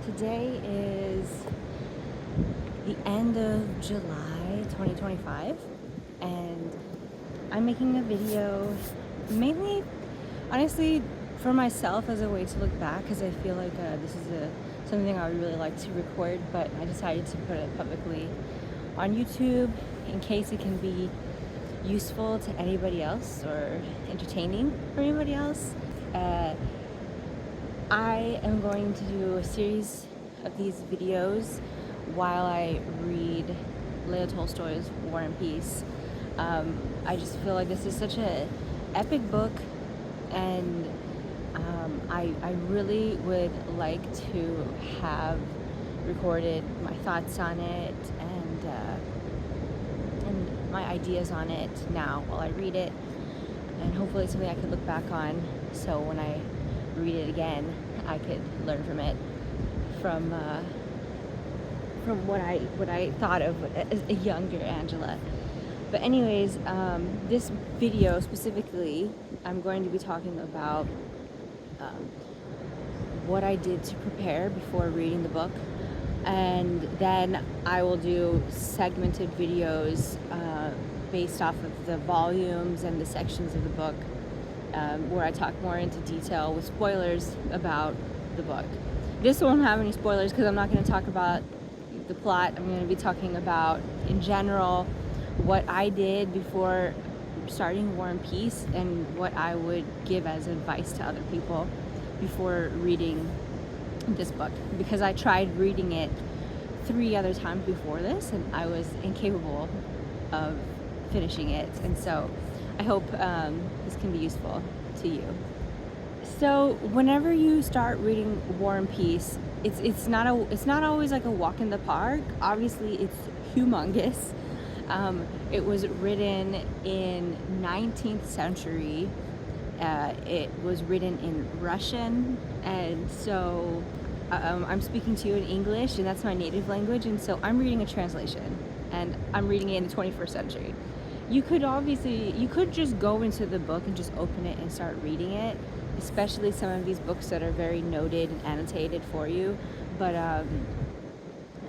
Today is the end of July 2025, and I'm making a video mainly, honestly, for myself as a way to look back, because I feel like this is something I would really like to record, but I decided to put it publicly on YouTube in case it can be useful to anybody else or entertaining for anybody else. I am going to do a series of these videos while I read Leo Tolstoy's War and Peace. I just feel like this is such an epic book, and I really would like to have recorded my thoughts on it and my ideas on it now while I read it, and hopefully it's something I could look back on, so when I read it again I could learn from it, from what I thought of as a younger Angela. But anyways, this video specifically, I'm going to be talking about what I did to prepare before reading the book, and then I will do segmented videos based off of the volumes and the sections of the book, where I talk more into detail with spoilers about the book. This won't have any spoilers because I'm not going to talk about the plot. I'm going to be talking about, in general, what I did before starting War and Peace and what I would give as advice to other people before reading this book, because I tried reading it 3 other times before this and I was incapable of finishing it, and so I hope this can be useful to you. So whenever you start reading War and Peace, it's not always like a walk in the park. Obviously, it's humongous. It was written in 19th century. It was written in Russian, and so I'm speaking to you in English, and that's my native language, and so I'm reading a translation, and I'm reading it in the 21st century. You could just go into the book and just open it and start reading it, especially some of these books that are very noted and annotated for you, but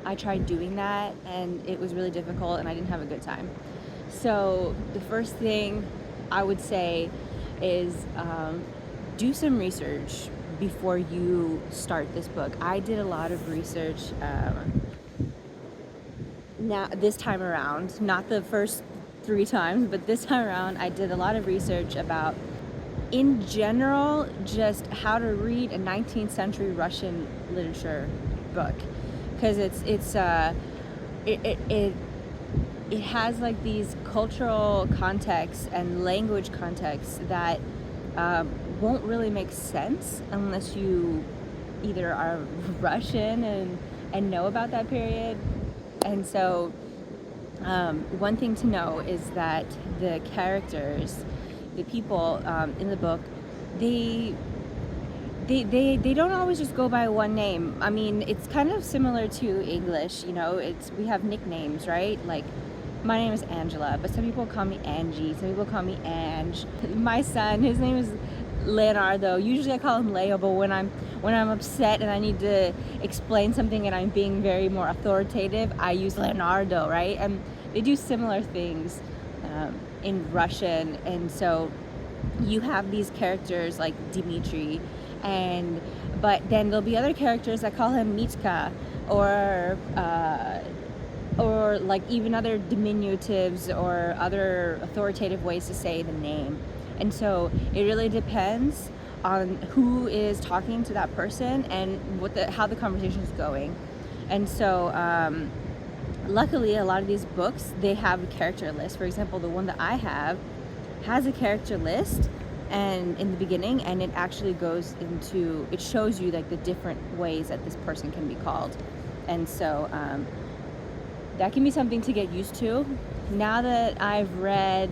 I tried doing that and it was really difficult and I didn't have a good time. So the first thing I would say is do some research before you start this book. I did a lot of research now this time around, not the first 3 times, but this time around I did a lot of research about, in general, just how to read a 19th century Russian literature book, because it has like these cultural contexts and language contexts that won't really make sense unless you either are Russian and know about that period. And so one thing to know is that the characters, the people in the book, they don't always just go by one name. I mean, it's kind of similar to English, we have nicknames, right? Like, my name is Angela, but some people call me Angie, some people call me Ange. My son, his name is Leonardo. Usually I call him Leo, but when I'm upset and I need to explain something and I'm being very more authoritative, I use Leonardo, right? And they do similar things in Russian, and so you have these characters like Dmitri, but then there'll be other characters that call him Mitka, or like even other diminutives or other authoritative ways to say the name. And so it really depends on who is talking to that person and how the conversation is going. And so luckily, a lot of these books, they have a character list. For example, the one that I have has a character list and in the beginning, and it actually it shows you like the different ways that this person can be called. And so that can be something to get used to. Now that I've read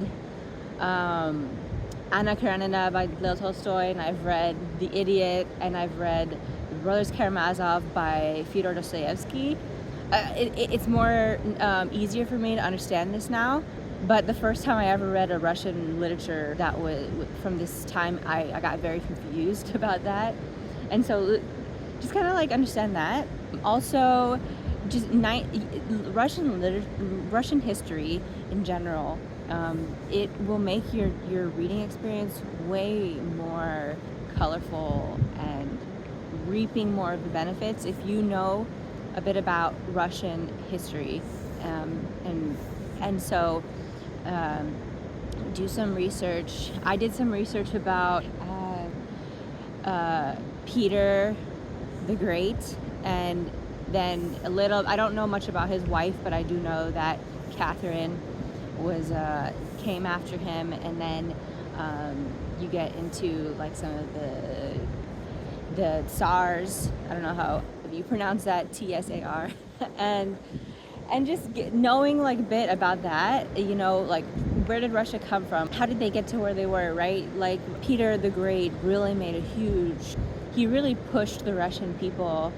Anna Karenina by Leo Tolstoy, and I've read The Idiot, and I've read The Brothers Karamazov by Fyodor Dostoevsky, it's more easier for me to understand this now. But the first time I ever read a Russian literature that was from this time, I got very confused about that. And so just kind of like understand that. Also, just Russian history in general. It will make your reading experience way more colorful and reaping more of the benefits if you know a bit about Russian history, and so do some research. I did some research about Peter the Great, and then a little. I don't know much about his wife, but I do know that Catherine was came after him, and then you get into like some of the Tsars. I don't know how you pronounce that, Tsar, and just knowing like a bit about that, like where did Russia come from? How did they get to where they were, right? Like Peter the Great really made he really pushed the Russian people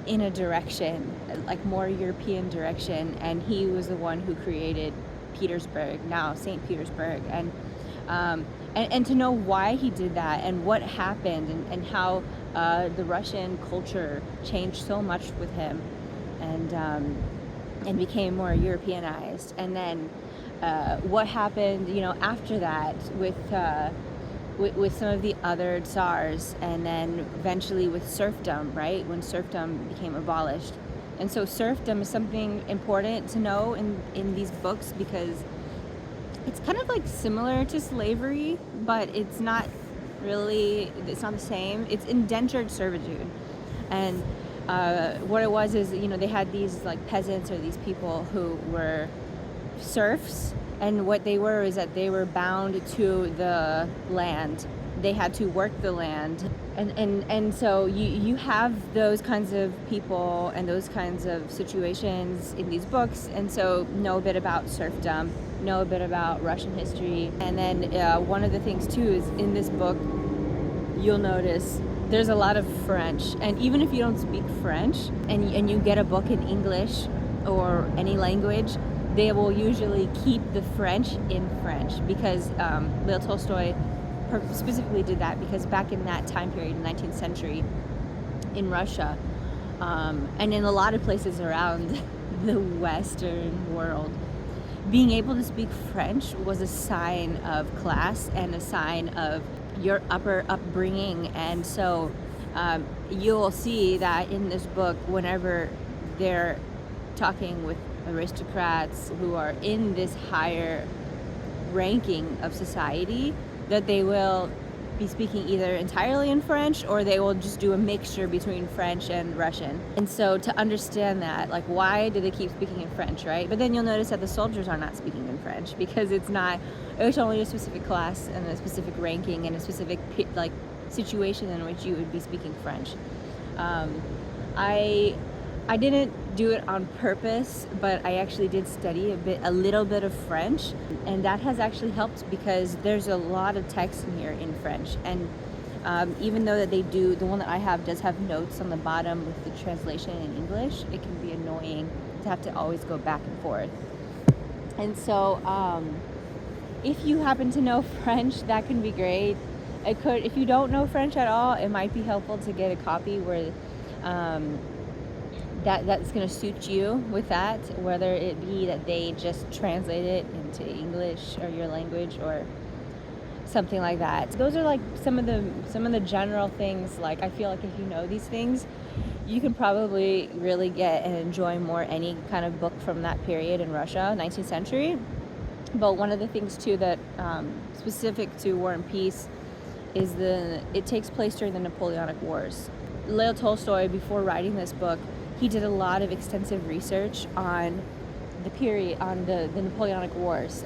in a direction, like more European direction, and he was the one who created Petersburg, now St. Petersburg, and to know why he did that and what happened and how the Russian culture changed so much with him, and became more Europeanized, and then what happened, after that with some of the other Tsars, and then eventually with serfdom, right? When serfdom became abolished. And so serfdom is something important to know in these books, because it's kind of like similar to slavery, but it's not the same. It's indentured servitude. And what it was is, they had these like peasants or these people who were serfs, and what they were is that they were bound to the land. They had to work the land, and so you have those kinds of people and those kinds of situations in these books, and so know a bit about serfdom, know a bit about Russian history. And then one of the things too is in this book you'll notice there's a lot of French, and even if you don't speak French and you get a book in English or any language, they will usually keep the French in French, because Leo Tolstoy specifically did that, because back in that time period in the 19th century in Russia, and in a lot of places around the Western world, being able to speak French was a sign of class and a sign of your upper upbringing. And so you'll see that in this book, whenever they're talking with aristocrats who are in this higher ranking of society, that they will be speaking either entirely in French, or they will just do a mixture between French and Russian. And so to understand that, like, why do they keep speaking in French, right? But then you'll notice that the soldiers are not speaking in French, because it's only a specific class and a specific ranking and a specific like situation in which you would be speaking French. I didn't do it on purpose, but I actually did study a little bit of French, and that has actually helped, because there's a lot of text in here in French, and even though that the one that I have does have notes on the bottom with the translation in English, it can be annoying to have to always go back and forth. And so if you happen to know French, that can be great. If you don't know French at all, it might be helpful to get a copy where that's going to suit you with that, whether it be that they just translate it into English or your language or something like that. Those are like some of the general things. Like, I feel like if you know these things, you can probably really get and enjoy more any kind of book from that period in Russia, 19th century. But one of the things too that specific to War and Peace is it takes place during the Napoleonic Wars. Leo Tolstoy, before writing this book, he did a lot of extensive research on the period, on the Napoleonic Wars.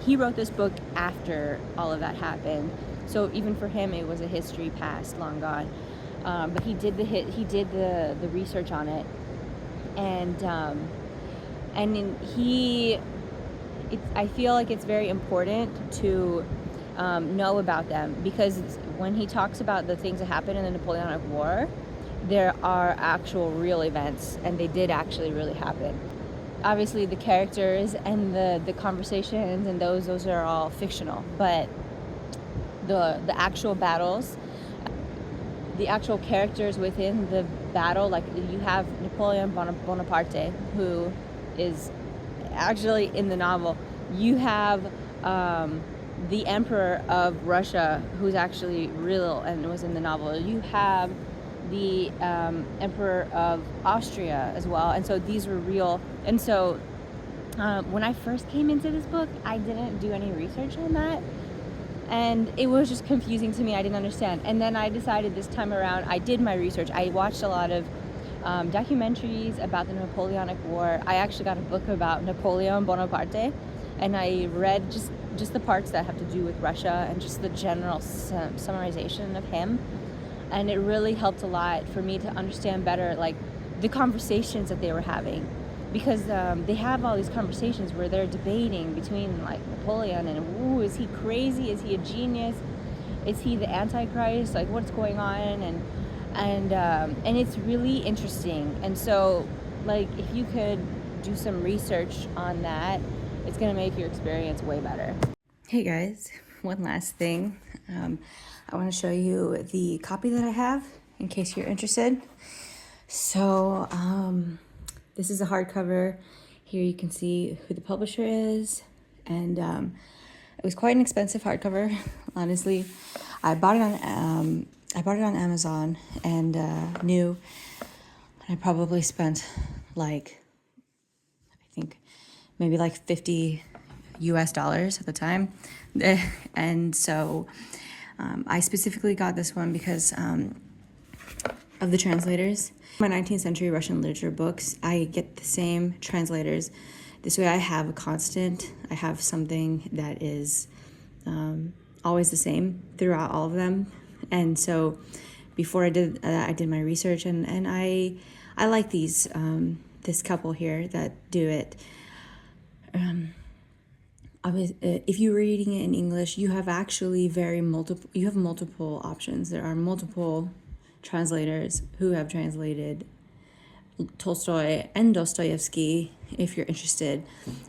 He wrote this book after all of that happened, so even for him it was a history past, long gone. But he did the research on it, I feel like it's very important to know about them, because when he talks about the things that happened in the Napoleonic War, there are actual real events, and they did actually really happen. Obviously the characters and the conversations and those are all fictional, but the actual battles, the actual characters within the battle, like you have Napoleon Bonaparte, who is actually in the novel. You have the Emperor of Russia, who's actually real and was in the novel. You have the Emperor of Austria as well, and so these were real. And so when I first came into this book, I didn't do any research on that, and it was just confusing to me. I didn't understand. And then I decided this time around, I did my research. I watched a lot of documentaries about the Napoleonic War. I actually got a book about Napoleon Bonaparte, and I read just the parts that have to do with Russia and just the general summarization of him. And it really helped a lot for me to understand better, like, the conversations that they were having. Because they have all these conversations where they're debating between, like, Napoleon and, ooh, is he crazy? Is he a genius? Is he the Antichrist? Like, what's going on? And it's really interesting. And so, like, if you could do some research on that, it's going to make your experience way better. Hey guys, one last thing. I want to show you the copy that I have in case you're interested. So this is a hardcover. Here you can see who the publisher is, and it was quite an expensive hardcover. Honestly, I bought it on Amazon, and new. And I probably spent like, I think maybe like $50 at the time. And so I specifically got this one because of the translators. My 19th century Russian literature books, I get the same translators. This way I have a constant. I have something that is always the same throughout all of them. And so before I did my research, and I like these this couple here that do it. If you're reading it in English, you have actually multiple options. There are multiple translators who have translated Tolstoy and Dostoevsky, if you're interested.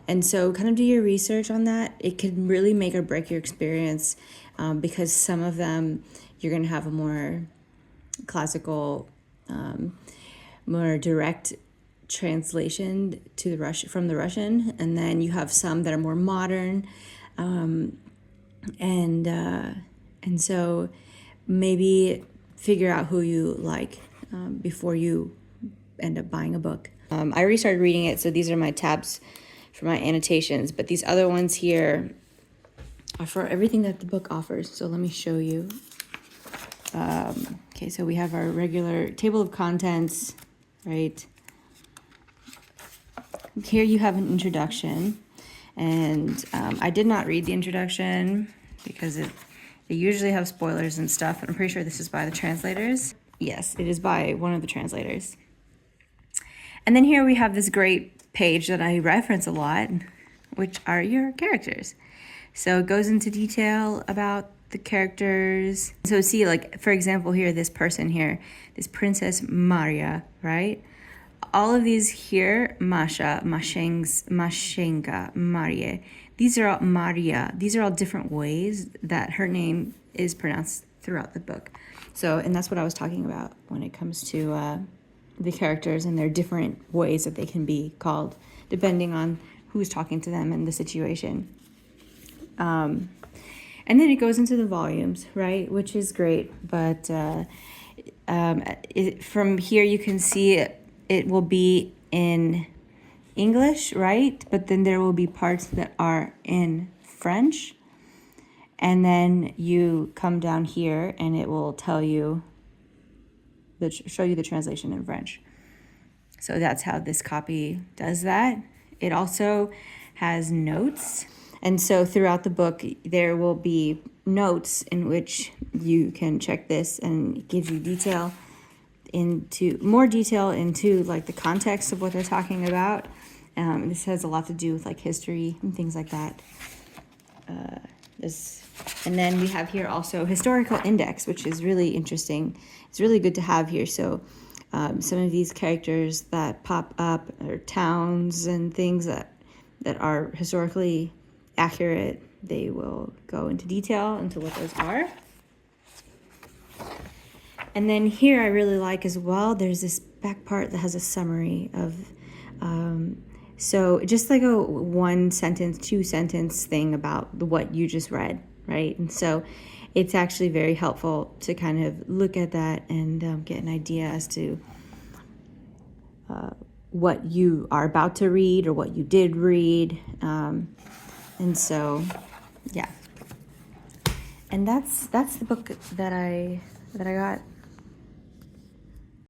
And so kind of do your research on that. It could really make or break your experience, because some of them you're going to have a more classical, more direct translation to the from the Russian, and then you have some that are more modern, and so maybe figure out who you like before you end up buying a book. I restarted reading it, so these are my tabs for my annotations, but these other ones here are for everything that the book offers. So let me show you. Okay, so we have our regular table of contents, right? Here you have an introduction, and I did not read the introduction because they usually have spoilers and stuff. I'm pretty sure this is by the translators. Yes, it is by one of the translators. And then here we have this great page that I reference a lot, which are your characters. So it goes into detail about the characters. So see, like, for example, here, this person here, this Princess Maria, right? All of these here, Masha, Mashenka, Maria. These are all Maria. These are all different ways that her name is pronounced throughout the book. So, and that's what I was talking about when it comes to the characters and their different ways that they can be called, depending on who's talking to them and the situation. And then it goes into the volumes, right, which is great. But from here you can see it will be in English, right? But then there will be parts that are in French. And then you come down here and it will tell you, show you the translation in French. So that's how this copy does that. It also has notes. And so throughout the book, there will be notes in which you can check this, and it gives you more detail into like the context of what they're talking about. This has a lot to do with like history and things like that. And then we have here also historical index, which is really interesting. It's really good to have here. So some of these characters that pop up are towns and things that are historically accurate. They will go into detail into what those are. And then here I really like as well, there's this back part that has a summary of, so just like a one sentence, two sentence thing about what you just read, right? And so it's actually very helpful to kind of look at that and get an idea as to what you are about to read or what you did read. And so, yeah. And that's the book that I got